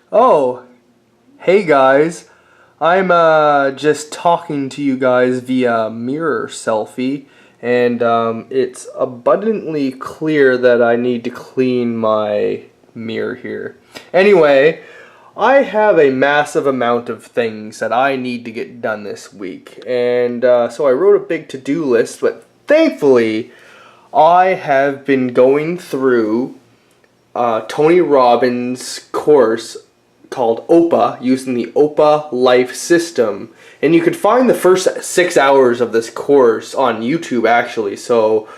Oh, hey guys. I'm just talking to you guys via mirror selfie, and it's abundantly clear that I need to clean my mirror here. Anyway, I have a massive amount of things that I need to get done this week, and so I wrote a big to-do list, but thankfully, I have been going through Tony Robbins' course called OPA, using the OPA life system. And you could find the first 6 hours of this course on YouTube, actually. So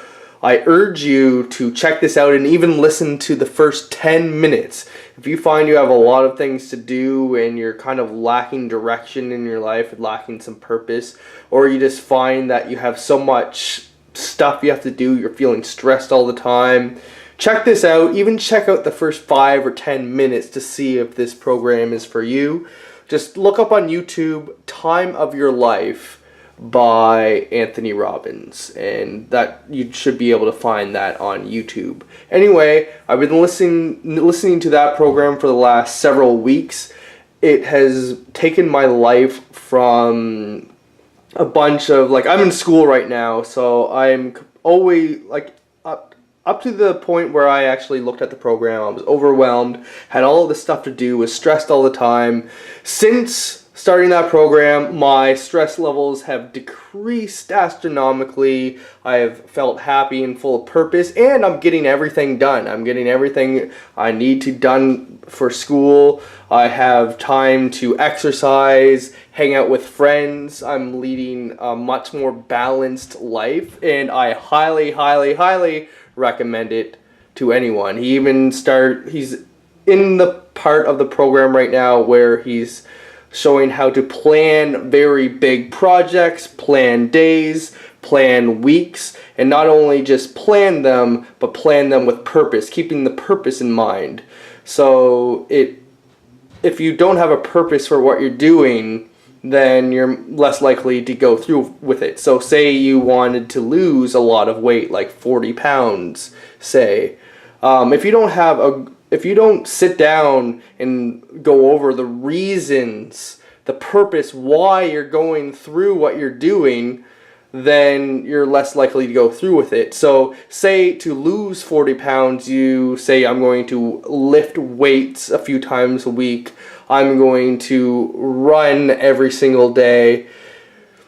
I urge you to check this out and even listen to the first 10 minutes. If you find you have a lot of things to do and you're kind of lacking direction in your life, lacking some purpose, or you just find that you have so much stuff you have to do, you're feeling stressed all the time, check this out. Even check out the first 5 or 10 minutes to see if this program is for you. Just look up on YouTube Time of Your Life by Anthony Robbins, and that you should be able to find that on YouTube. Anyway, I've been listening to that program for the last several weeks. It has taken my life from a bunch of, like, I'm in school right now, so I'm always like up to the point where I actually looked at the program. I was overwhelmed, had all of this stuff to do, was stressed all the time. Since starting that program, my stress levels have decreased astronomically. I have felt happy and full of purpose, and I'm getting everything done. I'm getting everything I need to done for school. I have time to exercise, hang out with friends. I'm leading a much more balanced life, and I highly, highly, highly recommend it to anyone. He's in the part of the program right now where he's showing how to plan very big projects, plan days, plan weeks, and not only just plan them, but plan them with purpose, keeping the purpose in mind. So if you don't have a purpose for what you're doing, then you're less likely to go through with it. So say you wanted to lose a lot of weight, like 40 pounds, say. If you don't sit down and go over the reasons, the purpose, why you're going through what you're doing, then you're less likely to go through with it. So say to lose 40 pounds, you say, I'm going to lift weights a few times a week. I'm going to run every single day.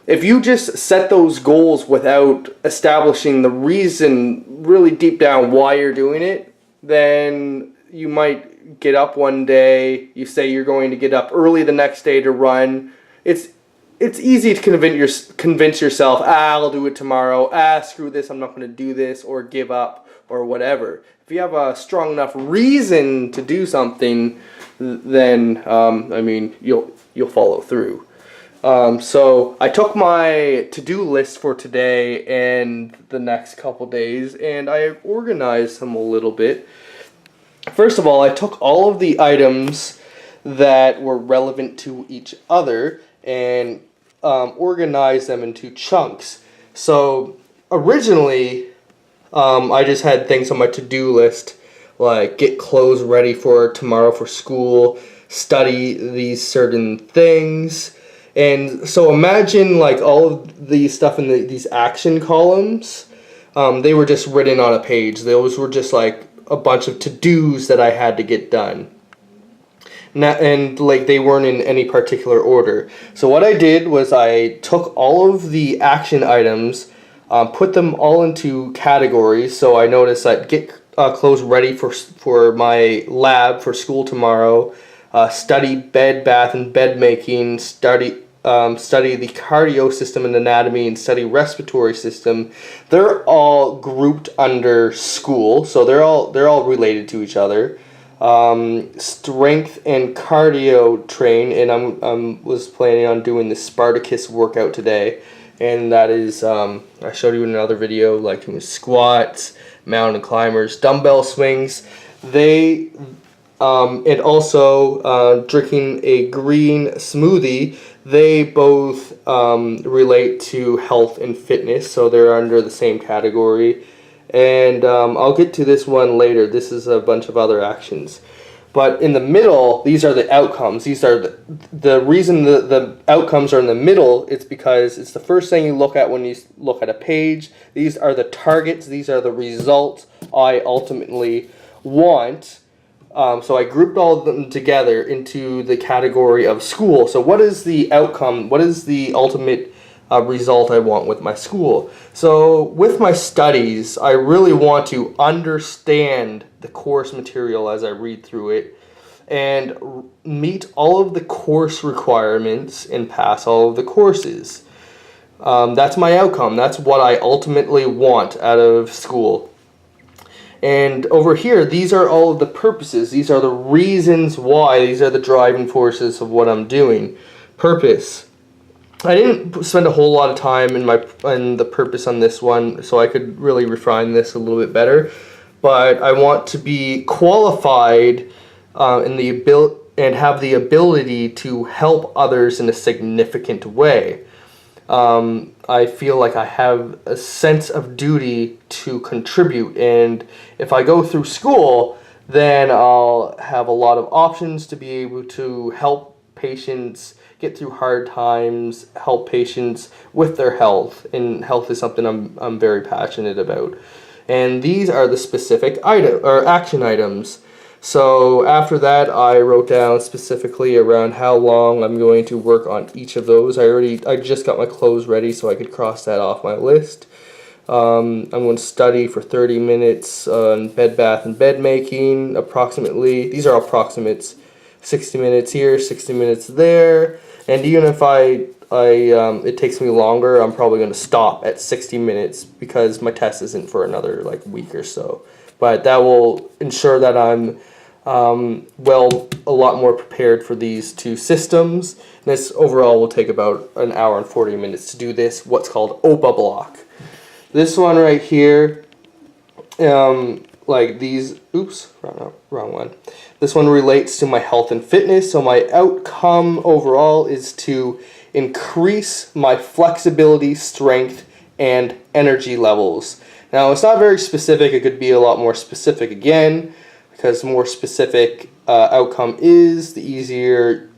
If you just set those goals without establishing the reason really deep down why you're doing it, then you might get up one day, you say you're going to get up early the next day to run. It's easy to convince yourself, I'll do it tomorrow, screw this, I'm not going to do this, or give up, or whatever. If you have a strong enough reason to do something, then you'll follow through. So I took my to-do list for today and the next couple days, and I organized them a little bit. First of all, I took all of the items that were relevant to each other and organized them into chunks. So originally, I just had things on my to-do list, like get clothes ready for tomorrow for school, study these certain things. And so imagine like all of these stuff in these action columns, they were just written on a page. Those were just like a bunch of to-dos that I had to get done. And like they weren't in any particular order. So what I did was I took all of the action items, put them all into categories. So I noticed that get clothes ready for my lab for school tomorrow, study bed, bath, and bed making, study the cardio system and anatomy, and study respiratory system. They're all grouped under school, so they're all related to each other. Strength and cardio train, and I was planning on doing the Spartacus workout today, and that is I showed you in another video, like doing squats, mountain climbers, dumbbell swings. They and also drinking a green smoothie. They both relate to health and fitness, so they're under the same category. And I'll get to this one later. This is a bunch of other actions. But in the middle, these are the outcomes. These are the reason the outcomes are in the middle. It's because it's the first thing you look at when you look at a page. These are the targets. These are the results I ultimately want. So I grouped all of them together into the category of school. So what is the outcome? What is the ultimate result I want with my school? So with my studies, I really want to understand the course material as I read through it and meet all of the course requirements and pass all of the courses. That's my outcome. That's what I ultimately want out of school. And over here, these are all of the purposes. These are the reasons why. These are the driving forces of what I'm doing. Purpose. I didn't spend a whole lot of time in the purpose on this one, so I could really refine this a little bit better. But I want to be qualified and have the ability to help others in a significant way. I feel like I have a sense of duty to contribute, and if I go through school, then I'll have a lot of options to be able to help patients get through hard times, help patients with their health, and health is something I'm very passionate about. And these are the specific action items. So after that, I wrote down specifically around how long I'm going to work on each of those. I just got my clothes ready so I could cross that off my list. I'm going to study for 30 minutes on bed bath and bed making, approximately. These are approximates. 60 minutes here, 60 minutes there. And even if it takes me longer, I'm probably going to stop at 60 minutes because my test isn't for another week or so. But that will ensure that I'm a lot more prepared for these two systems. This overall will take about an hour and 40 minutes to do this, what's called OPA block. This one right here, wrong one. This one relates to my health and fitness. So my outcome overall is to increase my flexibility, strength, and energy levels. Now, it's not very specific. It could be a lot more specific again, because the more specific outcome is, the easier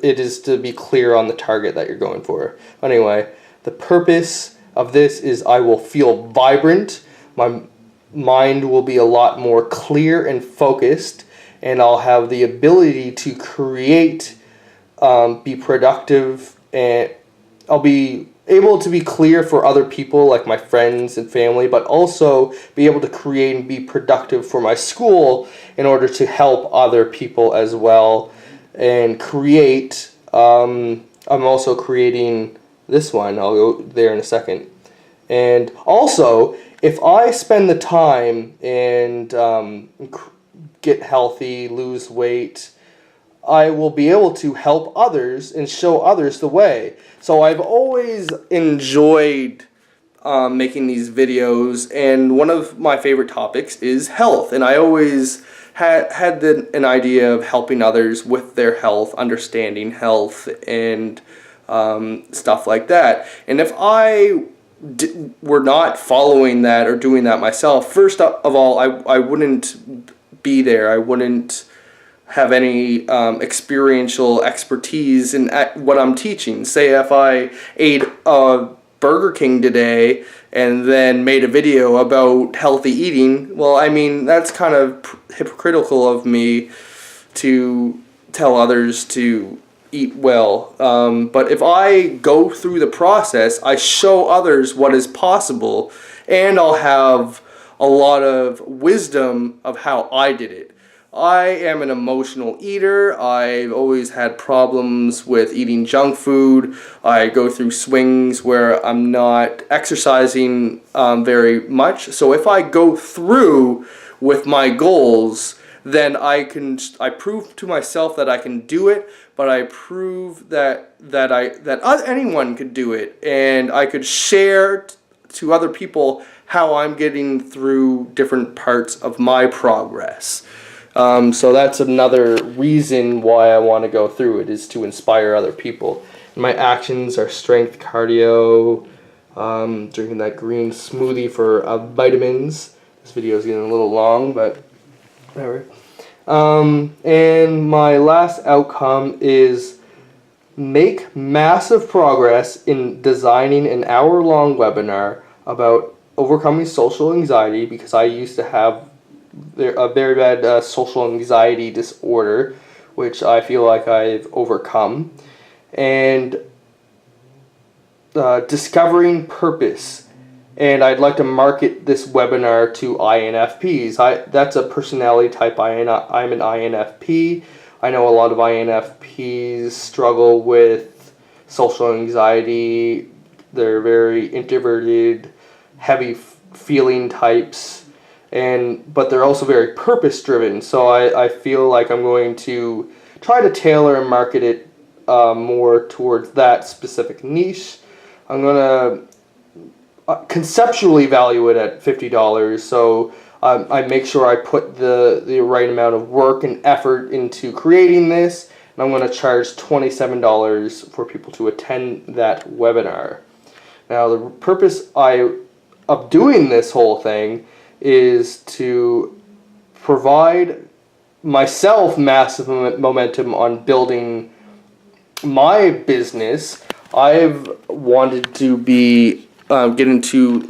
it is to be clear on the target that you're going for. Anyway, the purpose of this is I will feel vibrant. My mind will be a lot more clear and focused, and I'll have the ability to create, be productive, and I'll be able to be clear for other people like my friends and family, but also be able to create and be productive for my school in order to help other people as well. And create, I'm also creating this one. I'll go there in a second. And also, if I spend the time and get healthy, lose weight, I will be able to help others and show others the way. So I've always enjoyed making these videos, and one of my favorite topics is health. And I always had an idea of helping others with their health, understanding health, and stuff like that. And if I were not following that or doing that myself, first of all, I wouldn't be there. I wouldn't have any experiential expertise in what I'm teaching. Say if I ate Burger King today and then made a video about healthy eating, well, I mean, that's kind of hypocritical of me to tell others to eat well. But if I go through the process, I show others what is possible, and I'll have a lot of wisdom of how I did it. I am an emotional eater. I've always had problems with eating junk food. I go through swings where I'm not exercising very much. So if I go through with my goals, then I prove to myself that I can do it, but I prove that anyone could do it, and I could share to other people how I'm getting through different parts of my progress. So that's another reason why I want to go through it, is to inspire other people. And my actions are strength, cardio, drinking that green smoothie for vitamins. This video is getting a little long, but whatever. And my last outcome is make massive progress in designing an hour-long webinar about overcoming social anxiety, because I used to have a very bad social anxiety disorder, which I feel like I've overcome. And discovering purpose. And I'd like to market this webinar to INFPs. That's a personality type. I'm an INFP. I know a lot of INFPs struggle with social anxiety. They're very introverted, heavy feeling types, but they're also very purpose driven. So I feel like I'm going to try to tailor and market it more towards that specific niche. I'm going to conceptually value it at $50, so I make sure I put the right amount of work and effort into creating this, and I'm going to charge $27 for people to attend that webinar. Now, the purpose of doing this whole thing is to provide myself massive momentum on building my business. I've wanted to get into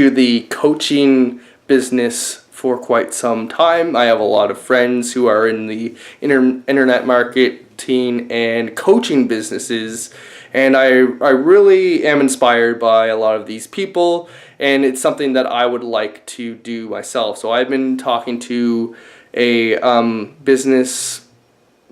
the coaching business for quite some time. I have a lot of friends who are in the internet marketing and coaching businesses, and I really am inspired by a lot of these people, and it's something that I would like to do myself. So I've been talking to a business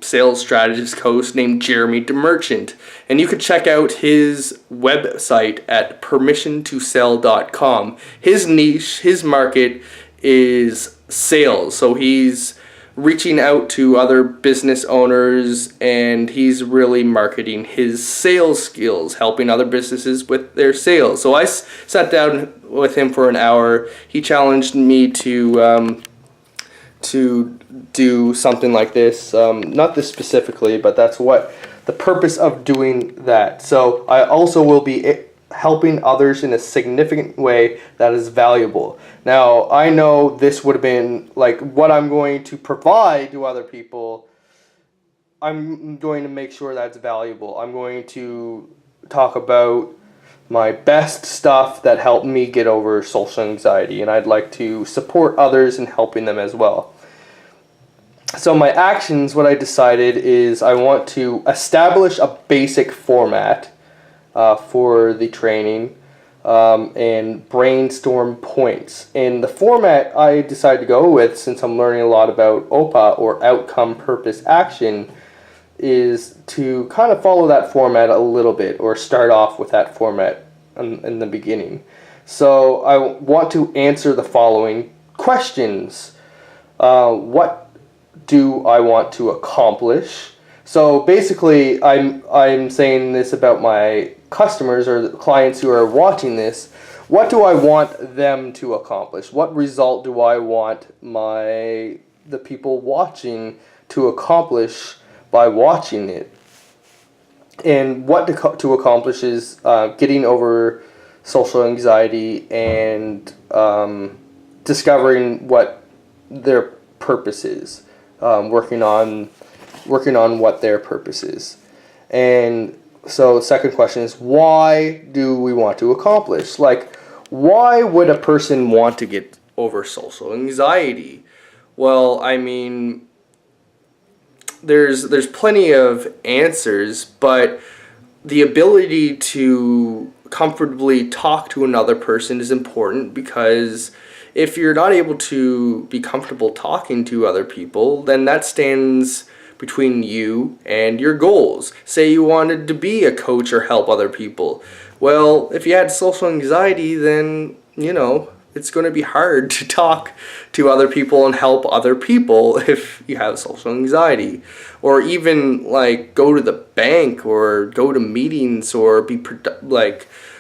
sales strategist coach named Jeremy DeMerchant, and you could check out his website at permissiontosell.com. His niche, his market is sales, so he's reaching out to other business owners, and he's really marketing his sales skills, helping other businesses with their sales. So I sat down with him for an hour. He challenged me to do something like this, not this specifically, but that's what the purpose of doing that. So I also will be helping others in a significant way that is valuable. Now, I know this would have been like what I'm going to provide to other people. I'm going to make sure that's valuable. I'm going to talk about my best stuff that helped me get over social anxiety, and I'd like to support others in helping them as well. So my actions, what I decided is I want to establish a basic format for the training and brainstorm points. And the format I decided to go with, since I'm learning a lot about OPA, or outcome, purpose, action, is to kind of follow that format a little bit, or start off with that format in the beginning. So I want to answer the following questions. What do I want to accomplish? So basically, I'm saying this about my customers or the clients who are watching this. What do I want them to accomplish? What result do I want the people watching to accomplish by watching it? And what to accomplish is getting over social anxiety and discovering what their purpose is. Working on what their purpose is. And so the second question is, why do we want to accomplish? Like, why would a person want to get over social anxiety? Well, I mean, there's plenty of answers, but the ability to comfortably talk to another person is important, because if you're not able to be comfortable talking to other people, then that stands between you and your goals. Say you wanted to be a coach or help other people. Well, if you had social anxiety, then, it's going to be hard to talk to other people and help other people if you have social anxiety. Or even, go to the bank or go to meetings or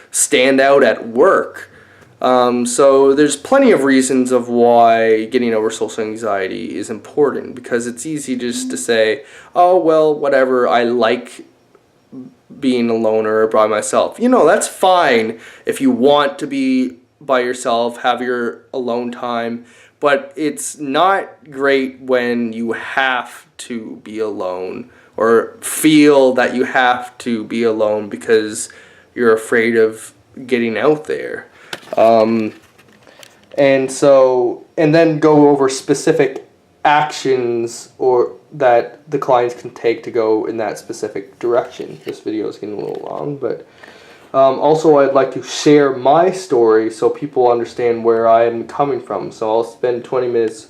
stand out at work. So there's plenty of reasons of why getting over social anxiety is important, because it's easy just to say, oh, well, whatever, I like being alone or by myself. That's fine if you want to be by yourself, have your alone time, but it's not great when you have to be alone or feel that you have to be alone because you're afraid of getting out there. And then go over specific actions or that the clients can take to go in that specific direction. This video is getting a little long, but also I'd like to share my story so people understand where I am coming from. So I'll spend 20 minutes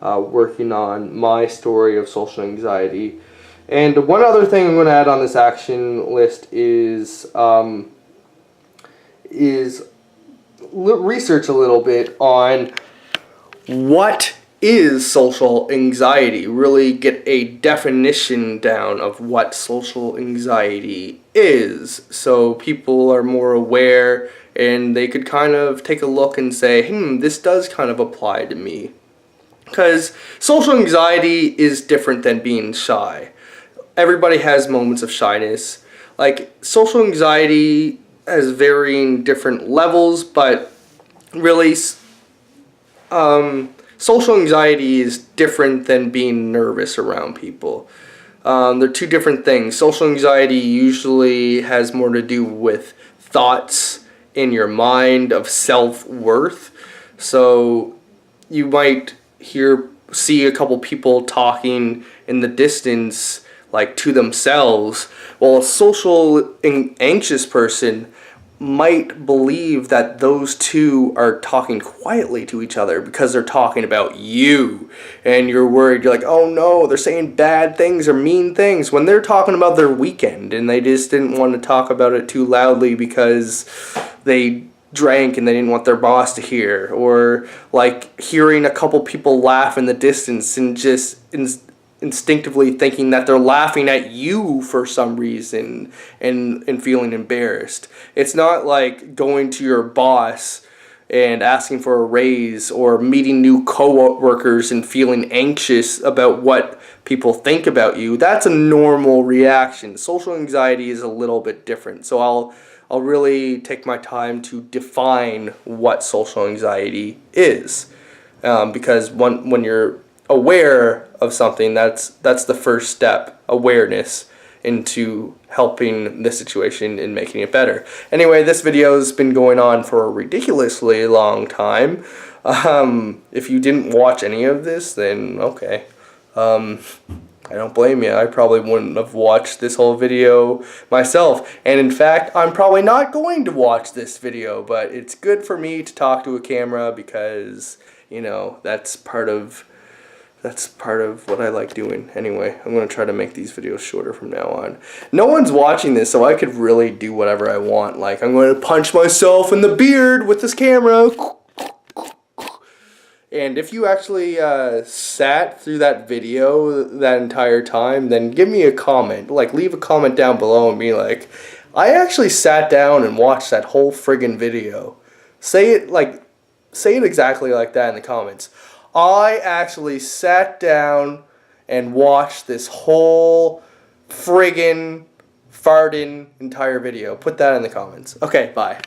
working on my story of social anxiety. And one other thing I'm going to add on this action list is research a little bit on what is social anxiety. Really get a definition down of what social anxiety is, so people are more aware and they could kind of take a look and say, this does kind of apply to me. Because social anxiety is different than being shy. Everybody has moments of shyness. Like, social anxiety has varying different levels, but really social anxiety is different than being nervous around people. They're two different things. Social anxiety usually has more to do with thoughts in your mind of self-worth. So you might see a couple people talking in the distance, like to themselves. Well, a social anxious person might believe that those two are talking quietly to each other because they're talking about you, and you're worried. You're like, oh no, they're saying bad things or mean things, when they're talking about their weekend and they just didn't want to talk about it too loudly because they drank and they didn't want their boss to hear. Or like hearing a couple people laugh in the distance and just instinctively thinking that they're laughing at you for some reason and feeling embarrassed. It's not like going to your boss and asking for a raise or meeting new co-workers and feeling anxious about what people think about you. That's a normal reaction. Social anxiety is a little bit different. So I'll really take my time to define what social anxiety is, because when you're aware of something, that's the first step, awareness, into helping the situation and making it better. Anyway, this video has been going on for a ridiculously long time. If you didn't watch any of this, then okay. I don't blame you. I probably wouldn't have watched this whole video myself. And in fact, I'm probably not going to watch this video, but it's good for me to talk to a camera because, that's part of what I like doing. Anyway, I'm going to try to make these videos shorter from now on. No one's watching this, so I could really do whatever I want. Like, I'm going to punch myself in the beard with this camera. And if you actually sat through that video that entire time, then give me a comment. Like, leave a comment down below and be like, I actually sat down and watched that whole friggin' video. Say it exactly like that in the comments. I actually sat down and watched this whole friggin' farting entire video. Put that in the comments. Okay, bye.